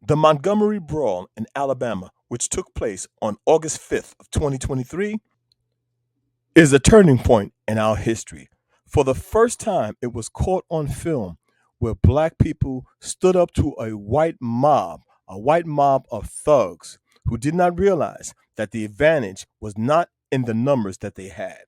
The Montgomery Brawl in Alabama, which took place on August 5th of 2023, is a turning point in our history. For the first time, it was caught on film where black people stood up to a white mob of thugs who did not realize that the advantage was not in the numbers that they had.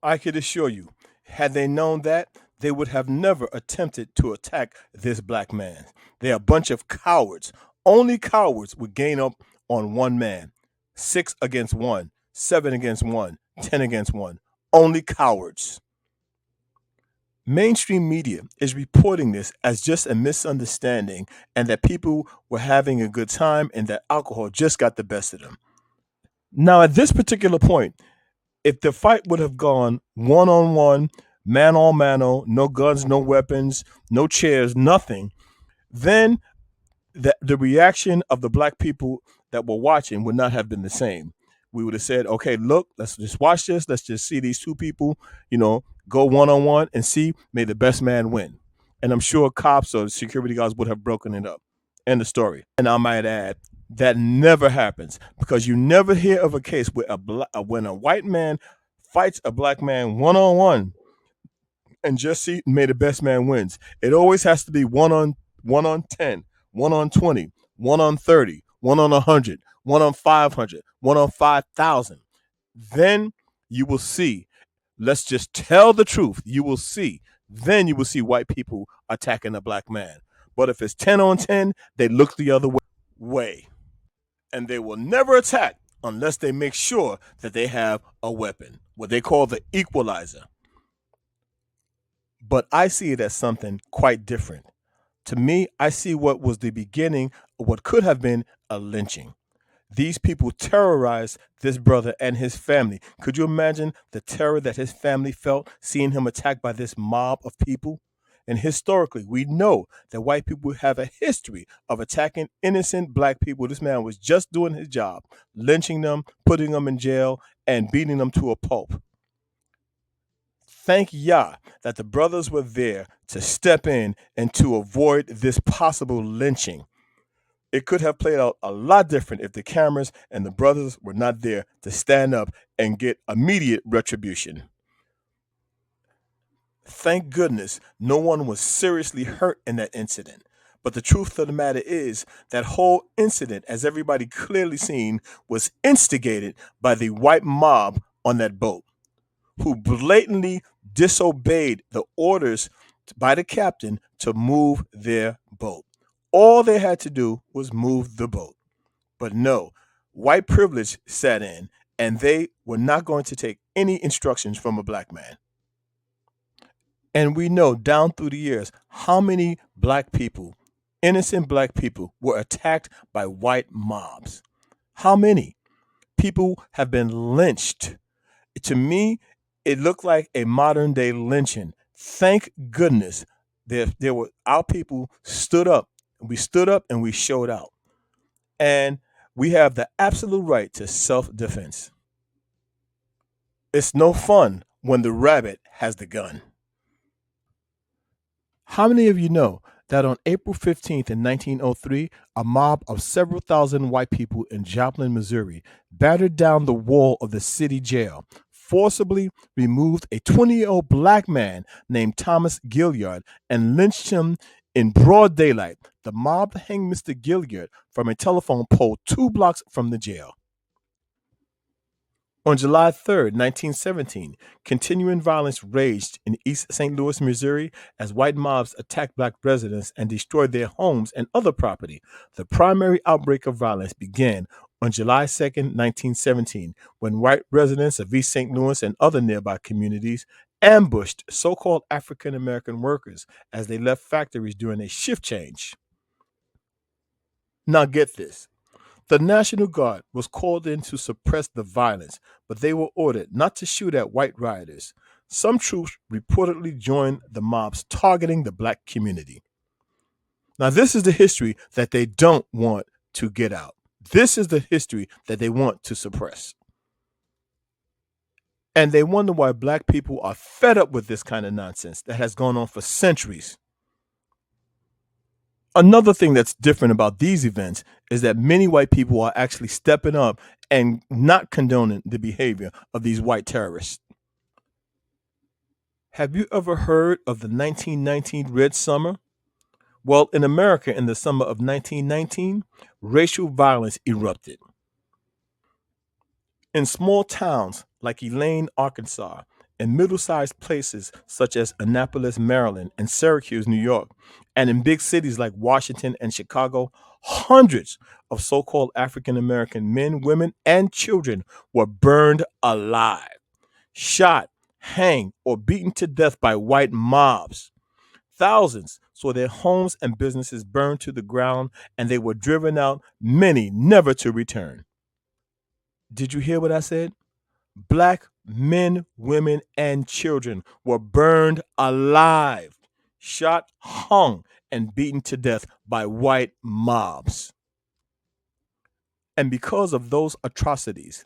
I could assure you, had they known that, they would have never attempted to attack this black man. They're a bunch of cowards. Only cowards would gain up on one man. Six against one, seven against one, 10 against one. Only cowards. Mainstream media is reporting this as just a misunderstanding and that people were having a good time and that alcohol just got the best of them. Now, at this particular point, if the fight would have gone one on one, man on mano, no guns, no weapons, no chairs, nothing, then the reaction of the black people that were watching would not have been the same. We would have said, okay, look, let's just watch this. Let's just see these two people, go one on one and see, may the best man win. And I'm sure cops or security guards would have broken it up. End of story. And I might add, that never happens because you never hear of a case where when a white man fights a black man one on one and just see may the best man wins. It always has to be one on 10, one on 20, one on 30, one on 100, one on 500, one on 5,000. Then you will see. Let's just tell the truth. You will see. Then you will see white people attacking a black man. But if it's 10 on 10, they look the other way. And they will never attack unless they make sure that they have a weapon, what they call the equalizer. But I see it as something quite different. To me, I see what was the beginning of what could have been a lynching. These people terrorized this brother and his family. Could you imagine the terror that his family felt seeing him attacked by this mob of people? And historically, we know that white people have a history of attacking innocent black people. This man was just doing his job, lynching them, putting them in jail, and beating them to a pulp. Thank Yah that the brothers were there to step in and to avoid this possible lynching. It could have played out a lot different if the cameras and the brothers were not there to stand up and get immediate retribution. Thank goodness no one was seriously hurt in that incident. But the truth of the matter is that whole incident, as everybody clearly seen, was instigated by the white mob on that boat, who blatantly disobeyed the orders by the captain to move their boat. All they had to do was move the boat. But no, white privilege set in, and they were not going to take any instructions from a black man. And we know down through the years how many black people, innocent black people, were attacked by white mobs. How many people have been lynched? To me, it looked like a modern day lynching. Thank goodness there were our people stood up. We stood up and we showed out. And we have the absolute right to self defense. It's no fun when the rabbit has the gun. How many of you know that on April 15th in 1903, a mob of several thousand white people in Joplin, Missouri, battered down the wall of the city jail, forcibly removed a 20-year-old black man named Thomas Gilliard, and lynched him in broad daylight? The mob hanged Mr. Gilliard from a telephone pole 2 blocks from the jail. On July 3rd, 1917, continuing violence raged in East St. Louis, Missouri, as white mobs attacked black residents and destroyed their homes and other property. The primary outbreak of violence began on July 2nd, 1917, when white residents of East St. Louis and other nearby communities ambushed so called African American workers as they left factories during a shift change. Now, get this. The National Guard was called in to suppress the violence, but they were ordered not to shoot at white rioters. Some troops reportedly joined the mobs targeting the black community. Now, this is the history that they don't want to get out. This is the history that they want to suppress. And they wonder why black people are fed up with this kind of nonsense that has gone on for centuries. Another thing that's different about these events is that many white people are actually stepping up and not condoning the behavior of these white terrorists. Have you ever heard of the 1919 Red Summer? Well, in America in the summer of 1919, racial violence erupted. In small towns like Elaine, Arkansas, and middle sized places such as Annapolis, Maryland, and Syracuse, New York, and in big cities like Washington and Chicago, hundreds of so called African American men, women, and children were burned alive, shot, hanged, or beaten to death by white mobs. Thousands saw their homes and businesses burned to the ground, and they were driven out, many never to return. Did you hear what I said? Black men, women, and children were burned alive, shot, hung, and beaten to death by white mobs. And because of those atrocities,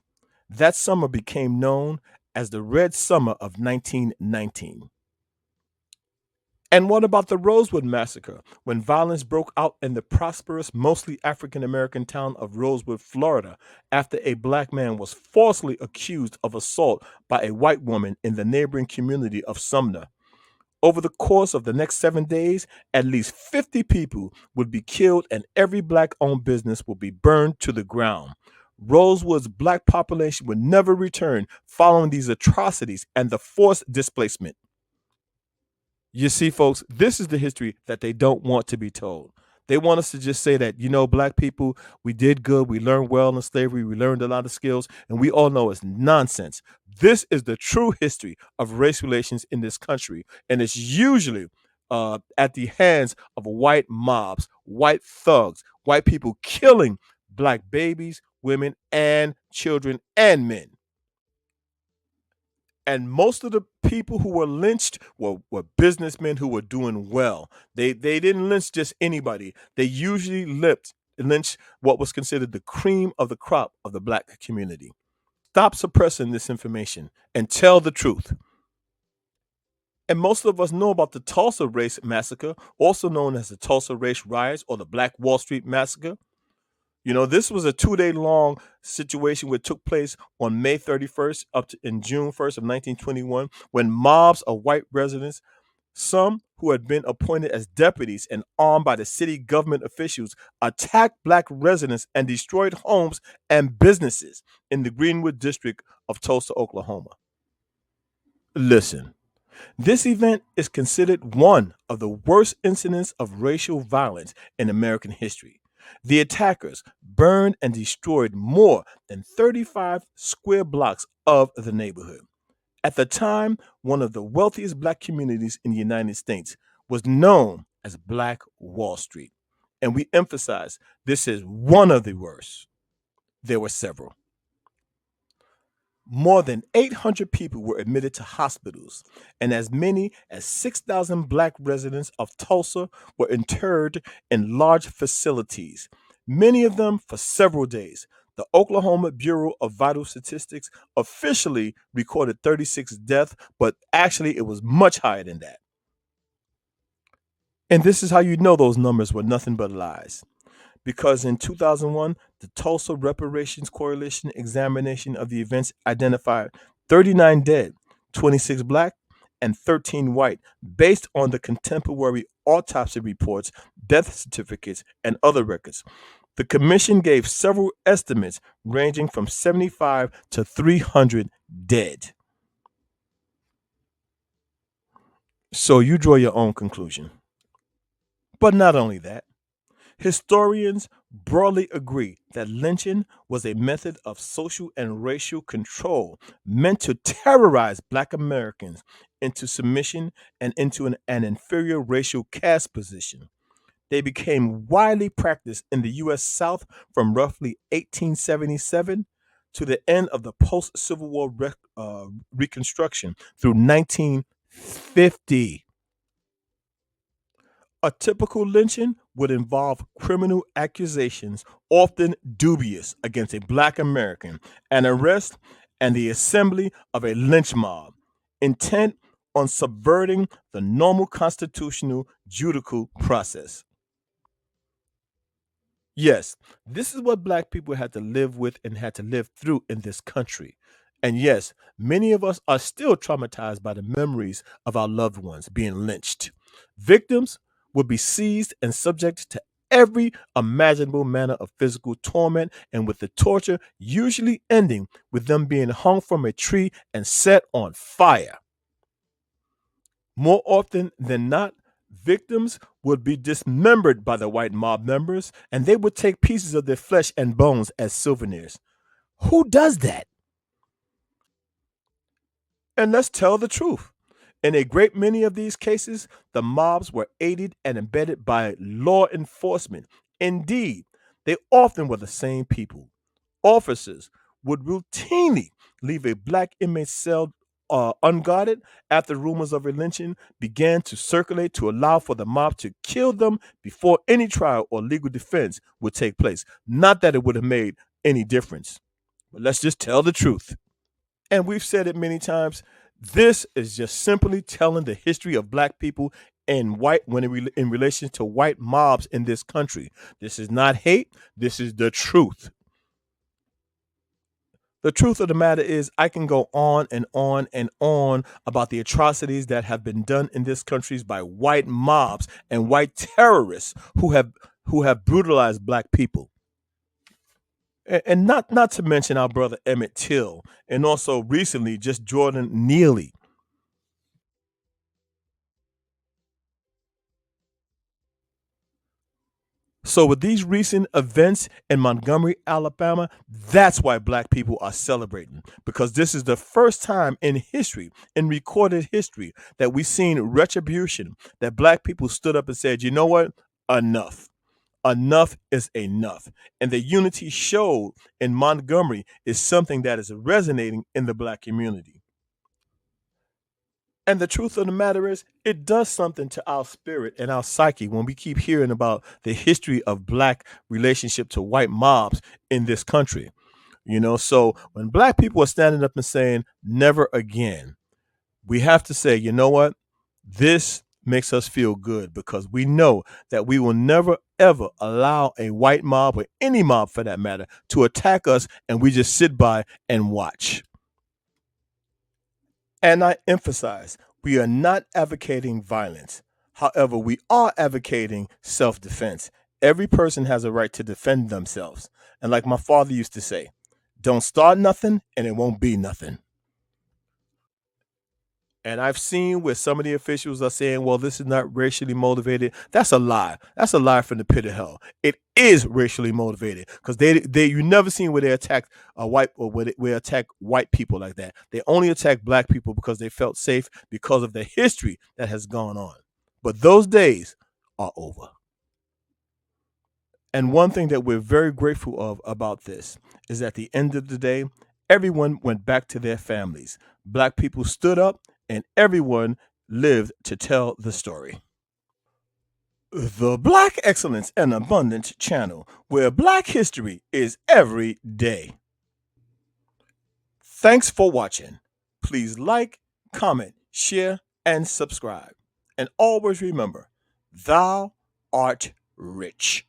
that summer became known as the Red Summer of 1919. And what about the Rosewood Massacre, when violence broke out in the prosperous, mostly African American town of Rosewood, Florida, after a black man was falsely accused of assault by a white woman in the neighboring community of Sumner? Over the course of the next 7 days, at least 50 people would be killed and every black owned business would be burned to the ground. Rosewood's black population would never return following these atrocities and the forced displacement. You see, folks, this is the history that they don't want to be told. They want us to just say that, black people, we did good, we learned well in slavery, we learned a lot of skills, and we all know it's nonsense. This is the true history of race relations in this country, and it's usually at the hands of white mobs, white thugs, white people killing black babies, women, and children and men. And most of the people who were lynched were businessmen who were doing well. They didn't lynch just anybody. They usually lynched what was considered the cream of the crop of the black community. Stop suppressing this information and tell the truth. And most of us know about the Tulsa Race Massacre, also known as the Tulsa Race Riots or the Black Wall Street Massacre. This was a 2 day long situation which took place on May 31st up to in June 1st of 1921 when mobs of white residents, some who had been appointed as deputies and armed by the city government officials, attacked black residents and destroyed homes and businesses in the Greenwood district of Tulsa, Oklahoma. Listen, this event is considered one of the worst incidents of racial violence in American history. The attackers burned and destroyed more than 35 square blocks of the neighborhood. At the time, one of the wealthiest black communities in the United States was known as Black Wall Street. And we emphasize this is one of the worst. There were several. More than 800 people were admitted to hospitals, and as many as 6,000 black residents of Tulsa were interred in large facilities, many of them for several days. The Oklahoma Bureau of Vital Statistics officially recorded 36 deaths, but actually it was much higher than that. And this is how you know those numbers were nothing but lies. Because in 2001, the Tulsa Reparations Coalition examination of the events identified 39 dead, 26 black, and 13 white, based on the contemporary autopsy reports, death certificates, and other records. The commission gave several estimates ranging from 75 to 300 dead. So you draw your own conclusion. But not only that, historians broadly agree that lynching was a method of social and racial control meant to terrorize black Americans into submission and into an inferior racial caste position. They became widely practiced in the U.S. South from roughly 1877 to the end of the post Civil War Reconstruction through 1950. A typical lynching would involve criminal accusations, often dubious, against a black American, an arrest, and the assembly of a lynch mob, intent on subverting the normal constitutional judicial process. Yes, this is what black people had to live with and had to live through in this country. And yes, many of us are still traumatized by the memories of our loved ones being lynched. Victims would be seized and subjected to every imaginable manner of physical torment, and with the torture usually ending with them being hung from a tree and set on fire. More often than not, victims would be dismembered by the white mob members and they would take pieces of their flesh and bones as souvenirs. Who does that? And let's tell the truth. In a great many of these cases, the mobs were aided and embedded by law enforcement. Indeed, they often were the same people. Officers would routinely leave a black inmate's cell unguarded after rumors of a lynching began to circulate to allow for the mob to kill them before any trial or legal defense would take place. Not that it would have made any difference, but let's just tell the truth. And we've said it many times. This is just simply telling the history of black people and white when in relation to white mobs in this country. This is not hate. This is the truth. The truth of the matter is, I can go on and on and on about the atrocities that have been done in this country by white mobs and white terrorists who have brutalized black people. And not to mention our brother Emmett Till, and also recently just Jordan Neely. So, with these recent events in Montgomery, Alabama, that's why black people are celebrating because this is the first time in history, in recorded history, that we've seen retribution, that black people stood up and said, you know what? Enough. Enough is enough. And the unity showed in Montgomery is something that is resonating in the black community. And the truth of the matter is, it does something to our spirit and our psyche when we keep hearing about the history of black relationship to white mobs in this country. So when black people are standing up and saying, never again, we have to say, you know what? This makes us feel good because we know that we will never ever allow a white mob or any mob for that matter to attack us and we just sit by and watch. And I emphasize, we are not advocating violence. However, we are advocating self defense. Every person has a right to defend themselves. And like my father used to say, don't start nothing and it won't be nothing. And I've seen where some of the officials are saying, well, this is not racially motivated. That's a lie. That's a lie from the pit of hell. It is racially motivated because you never seen where they attack a white or where they attack white people like that. They only attack black people because they felt safe because of the history that has gone on. But those days are over. And one thing that we're very grateful of about this is at the end of the day, everyone went back to their families. Black people stood up and everyone lived to tell the story. The Black Excellence and Abundance channel, where Black history is every day. Thanks for watching. Please like, comment, share, and subscribe. And always remember, thou art rich.